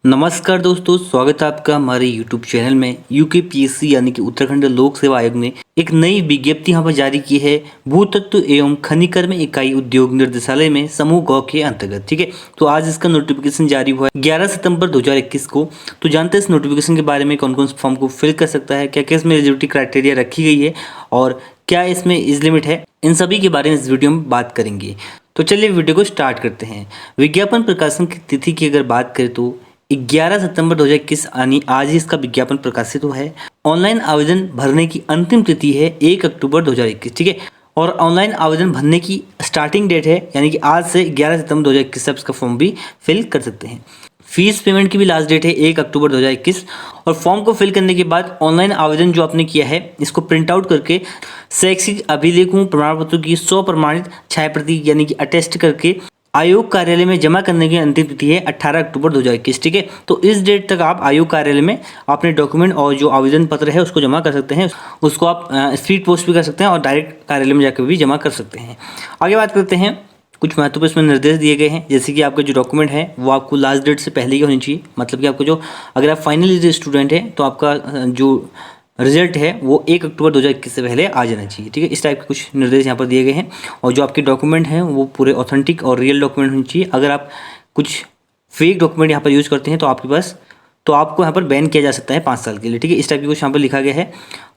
नमस्कार दोस्तों, स्वागत है आपका हमारे YouTube चैनल में। यूकेपीएससी यानी कि उत्तराखंड लोक सेवा आयोग ने एक नई विज्ञप्ति यहाँ पर जारी की है भूतत्व एवं खनिकर्म इकाई उद्योग निर्देशालय में समूह ग के अंतर्गत। ठीक है, तो आज इसका नोटिफिकेशन जारी हुआ है 11 सितंबर 2021 को। तो जानते हैं इस नोटिफिकेशन के बारे में, कौन कौन फॉर्म को फिल कर सकता है, क्या क्या इसमें एलिजिबिलिटी क्राइटेरिया रखी गई है और क्या इसमें एज लिमिट है, इन सभी के बारे में इस वीडियो में बात करेंगे। तो चलिए वीडियो को स्टार्ट करते हैं। विज्ञापन प्रकाशन की तिथि की अगर बात करें तो 11 सितंबर 2021 यानी आज ही इसका विज्ञापन प्रकाशित हुआ है। ऑनलाइन आवेदन भरने की अंतिम तिथि है 1 अक्टूबर 2021। ठीक है, और ऑनलाइन आवेदन भरने की स्टार्टिंग डेट है यानी कि आज से 11 सितंबर 2021 से आप इसका फॉर्म भी फिल कर सकते हैं। फीस पेमेंट की भी लास्ट डेट है 1 अक्टूबर 2021। और फॉर्म को फिल करने के बाद ऑनलाइन आवेदन जो आपने किया है इसको प्रिंट आउट करके शैक्षिक अभिलेखों प्रमाण पत्रों की 100 प्रमाणित छाया प्रति यानी कि अटेस्ट करके आयोग कार्यालय में जमा करने की अंतिम तिथि है 18 अक्टूबर 2021। ठीक है, तो इस डेट तक आप आयोग कार्यालय में अपने डॉक्यूमेंट और जो आवेदन पत्र है उसको जमा कर सकते हैं। उसको आप स्पीड पोस्ट भी कर सकते हैं और डायरेक्ट कार्यालय में जाकर भी जमा कर सकते हैं। आगे बात करते हैं, कुछ महत्वपूर्ण इसमें निर्देश दिए गए हैं, जैसे कि आपका जो डॉक्यूमेंट है वो आपको लास्ट डेट से पहले ही होनी चाहिए। मतलब कि आपको जो, अगर आप फाइनल ईयर स्टूडेंट हैं तो आपका जो रिजल्ट है वो 1 अक्टूबर 2021 से पहले आ जाना चाहिए। ठीक है, इस टाइप के कुछ निर्देश यहाँ पर दिए गए हैं। और जो आपके डॉक्यूमेंट हैं वो पूरे ऑथेंटिक और रियल डॉक्यूमेंट होने चाहिए। अगर आप कुछ फेक डॉक्यूमेंट यहाँ पर यूज़ करते हैं तो आपके पास, तो आपको यहाँ पर बैन किया जा सकता है 5 साल के लिए। ठीक है, इस टाइप की कुछ यहाँ पर लिखा गया है।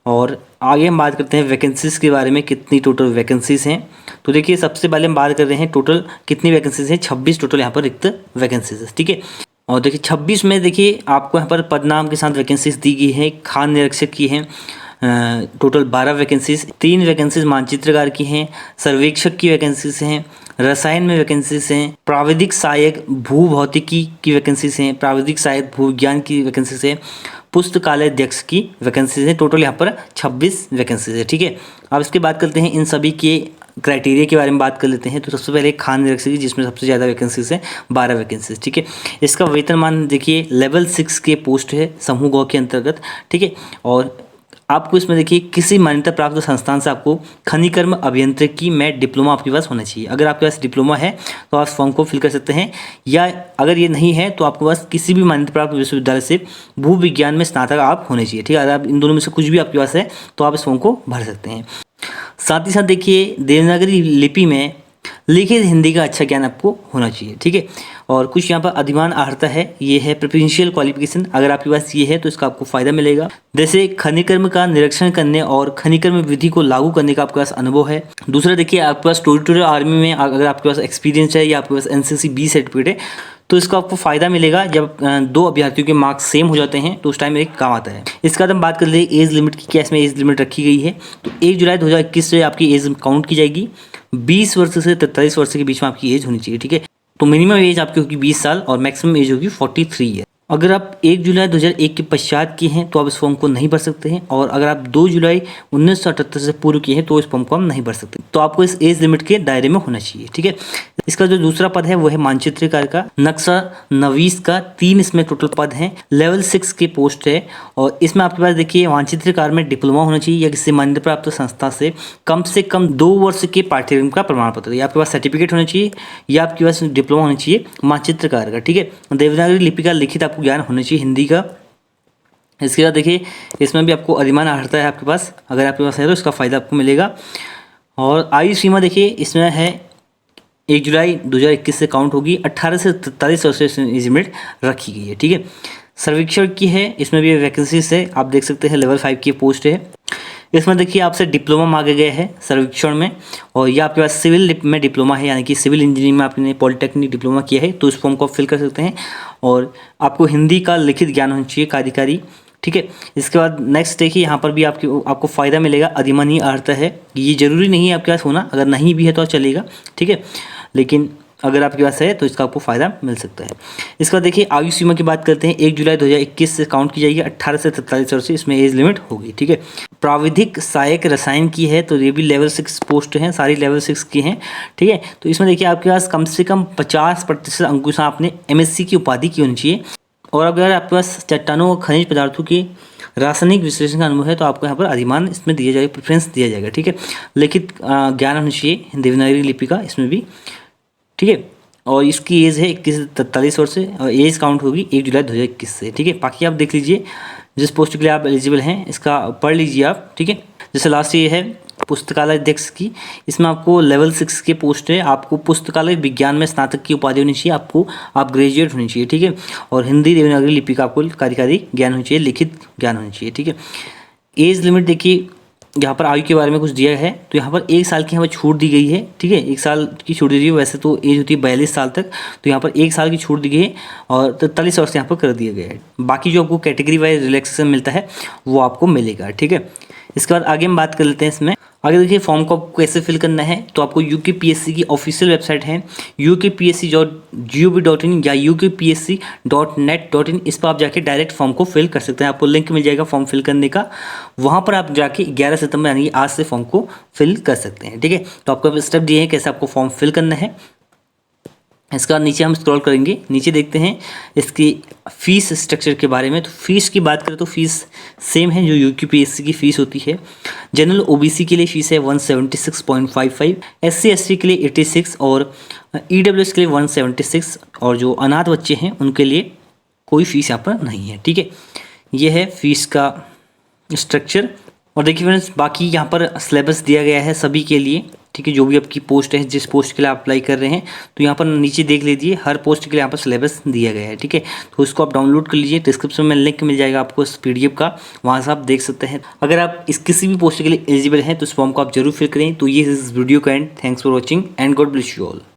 और आगे हम बात करते हैं वैकेंसीज़ के बारे में, कितनी टोटल वैकेंसीज़ हैं। तो देखिए, सबसे पहले हम बात कर रहे हैं टोटल कितनी वैकेंसीज़ हैं। 26 टोटल यहाँ पर रिक्त वैकेंसीज़ है। ठीक है, और देखिए 26 में देखिए आपको यहाँ पर पद नाम के साथ वैकेंसीज दी गई है। खान निरीक्षक की हैं टोटल 12 वैकेंसीज, 3 वैकेंसीज मानचित्रकार की हैं, सर्वेक्षक की वैकेंसीज हैं, रसायन में वैकेंसीज हैं, प्राविधिक सहायक भू भौतिकी की वैकेंसीज हैं, प्राविधिक सहायक भू विज्ञान की वैकेंसीज हैं, पुस्तकालय अध्यक्ष की वैकेंसीज हैं। टोटल यहाँ पर 26 वैकेंसीज है। ठीक है, अब इसके बात करते हैं इन सभी के क्राइटेरिया के बारे में बात कर लेते हैं। तो सबसे पहले खान निरीक्षक की, जिसमें सबसे ज़्यादा वैकेंसीज है 12 वैकेंसीज। ठीक है, इसका वेतनमान देखिए लेवल 6 के पोस्ट है समूह ग के अंतर्गत। ठीक है, और आपको इसमें देखिए किसी मान्यता प्राप्त संस्थान से आपको खनिकर्म अभियांत्रिकी में डिप्लोमा आपके पास होना चाहिए। अगर आपके पास डिप्लोमा है तो आप फॉर्म को फिल कर सकते हैं, या अगर ये नहीं है तो आपके पास किसी भी मान्यता प्राप्त विश्वविद्यालय से भू विज्ञान में स्नातक आप होने चाहिए। ठीक है, अगर आप इन दोनों में से कुछ भी आपके पास है तो आप इस फॉर्म को भर सकते हैं। साथ ही साथ देखिए देवनागरी लिपि में लिखित हिंदी का अच्छा ज्ञान आपको होना चाहिए। ठीक है, और कुछ यहाँ पर अधिमान अर्हता है, ये है प्रोफेशनल क्वालिफिकेशन। अगर आपके पास ये है तो इसका आपको फायदा मिलेगा। जैसे खनिकर्म का निरीक्षण करने और खनिकर्म विधि को लागू करने का आपके पास अनुभव है। दूसरा देखिए, आपके पास टेरिटोरियल आर्मी में अगर आपके पास एक्सपीरियंस है या आपके पास एनसीसी बी सर्टिफिकेट है तो इसका आपको फ़ायदा मिलेगा। जब 2 अभ्यर्थियों के मार्क्स सेम हो जाते हैं तो उस टाइम एक काम आता है। इसके बाद हम बात कर ले एज लिमिट की, क्या इसमें एज लिमिट रखी गई है। तो 1 जुलाई 2021 से आपकी एज काउंट की जाएगी। 20 वर्ष से 43 वर्ष के बीच में आपकी एज होनी चाहिए। ठीक है, तो मिनिमम एज आपकी होगी 20 साल और मैक्सिमम एज होगी 43 ईयर। अगर आप 1 जुलाई 2001 के पश्चात किए हैं तो आप इस फॉर्म को नहीं भर सकते हैं, और अगर आप 2 जुलाई 1978 से पूर्व किए हैं तो इस फॉर्म को हम नहीं भर सकते। तो आपको इस एज लिमिट के दायरे में होना चाहिए। ठीक है, इसका जो दूसरा पद है वो है मानचित्रकार का, नक्शा नवीस का। 3 इसमें टोटल पद हैं, लेवल 6 के पोस्ट है। और इसमें आपके पास देखिए मानचित्रकार में डिप्लोमा होना चाहिए या किसी मान्यता प्राप्त संस्था से कम 2 वर्ष के पाठ्यक्रम का प्रमाण पत्र, या आपके पास सर्टिफिकेट होना चाहिए या आपके पास डिप्लोमा होना चाहिए मानचित्रकार का। ठीक है, देवनागरी लिपि का लिखित आपको ज्ञान होना चाहिए हिंदी का। इसके बाद देखिए इसमें भी आपको अधिमान अर्हता है आपके पास, अगर आपके पास है तो इसका फ़ायदा आपको मिलेगा। और आयु सीमा देखिए इसमें है 1 जुलाई 2021 से काउंट होगी। 18 से 43 वर्ष एज लिमिट रखी गई है। ठीक है, सर्वेक्षण की है, इसमें भी वैकेंसीज है, आप देख सकते हैं लेवल 5 की पोस्ट है। इसमें देखिए आपसे डिप्लोमा मांगे गए हैं सर्वेक्षण में, और या आपके पास सिविल में डिप्लोमा है यानी कि सिविल इंजीनियरिंग में आपने पॉलिटेक्निक डिप्लोमा किया है तो इस फॉर्म को फिल कर सकते हैं। और आपको हिंदी का लिखित ज्ञान होना चाहिए कार्यकारी। ठीक है, इसके बाद नेक्स्ट देखिए यहाँ पर भी आपको फ़ायदा मिलेगा। अधिमानी अर्हता है, ये जरूरी नहीं है आपके पास होना, अगर नहीं भी है तो चलेगा। ठीक है, लेकिन अगर आपके पास है तो इसका आपको फ़ायदा मिल सकता है। इसका देखिए आयु सीमा की बात करते हैं, 1 जुलाई 2021 से काउंट की जाएगी। 18 से 43 वर्ष इसमें एज लिमिट होगी। ठीक है, प्राविधिक सहायक रसायन की है तो ये भी लेवल 6 पोस्ट हैं, सारी लेवल 6 की हैं। ठीक है, तो इसमें देखिए आपके पास कम से कम 50% अंकुश आपने MSc की उपाधि की होनी चाहिए। और अगर आपके पास चट्टानों और खनिज पदार्थों की रासायनिक विश्लेषण का अनुभव है तो आपको यहाँ पर अधिमान इसमें दिया जाएगा, प्रेफरेंस दिया जाएगा। ठीक है, लिखित ज्ञान होना चाहिए देवनागरी लिपि का इसमें भी। ठीक है, और इसकी एज है 21 से 43 वर्ष से और एज काउंट होगी 1 जुलाई 2021 से। ठीक है, बाकी आप देख लीजिए जिस पोस्ट के लिए आप एलिजिबल हैं इसका पढ़ लीजिए आप। ठीक है, जैसे लास्ट ये है पुस्तकालय अध्यक्ष की, इसमें आपको लेवल 6 के पोस्ट है। आपको पुस्तकालय विज्ञान में स्नातक की उपाधि होनी चाहिए, आपको आप ग्रेजुएट होनी चाहिए। ठीक है, और हिंदी देवनागरी लिपि का आपको कार्यकारी ज्ञान होनी चाहिए, लिखित ज्ञान होनी चाहिए। ठीक है, एज लिमिट देखिए यहाँ पर आयु के बारे में कुछ दिया है, तो यहाँ पर 1 साल की यहाँ पर छूट दी गई है। ठीक है, 1 साल की छूट दी गई है। वैसे तो एज होती है 42 साल तक, तो यहाँ पर 1 साल की छूट दी गई है और 43 वर्ष यहाँ पर कर दिया गया है। बाकी जो आपको कैटेगरी वाइज रिलैक्सेशन मिलता है वो आपको मिलेगा। ठीक है, इसके बाद आगे हम बात कर लेते हैं इसमें। आगे देखिए फॉर्म को आपको कैसे फिल करना है, तो आपको यूकेपीएससी की ऑफिशियल वेबसाइट है ukpsc.gov.in या ukpsc.net.in, इस पर आप जाके डायरेक्ट फॉर्म को फिल कर सकते हैं। आपको लिंक मिल जाएगा फॉर्म फिल करने का, वहाँ पर आप जाके 11 सितंबर यानी आज से फॉर्म को फिल कर सकते हैं। ठीक है, तो आपको स्टेप दिए हैं कैसे आपको फॉर्म फिल करना है। इसका नीचे हम स्क्रॉल करेंगे, नीचे देखते हैं इसकी फ़ीस स्ट्रक्चर के बारे में। तो फीस की बात करें तो फीस सेम है जो यूकेपीएससी की फ़ीस होती है। जनरल ओबीसी के लिए फ़ीस है 176.55, SC/ST के लिए 86 और EWS के लिए 176, और जो अनाथ बच्चे हैं उनके लिए कोई फ़ीस यहाँ पर नहीं है। ठीक है, ये है फ़ीस का स्ट्रक्चर। और देखिए फ्रेंड्स बाकी यहाँ पर सिलेबस दिया गया है सभी के लिए। ठीक है, जो भी आपकी पोस्ट है, जिस पोस्ट के लिए आप अप्लाई कर रहे हैं, तो यहाँ पर नीचे देख लीजिए हर पोस्ट के लिए यहाँ पर सिलेबस दिया गया है। ठीक है, तो उसको आप डाउनलोड कर लीजिए, डिस्क्रिप्शन में लिंक मिल जाएगा आपको इस PDF का, वहाँ से आप देख सकते हैं। अगर आप इस किसी भी पोस्ट के लिए एलिजिबल हैं तो इस फॉर्म को आप जरूर फिल करें। तो ये इस वीडियो का and. Thanks for watching and God bless you all.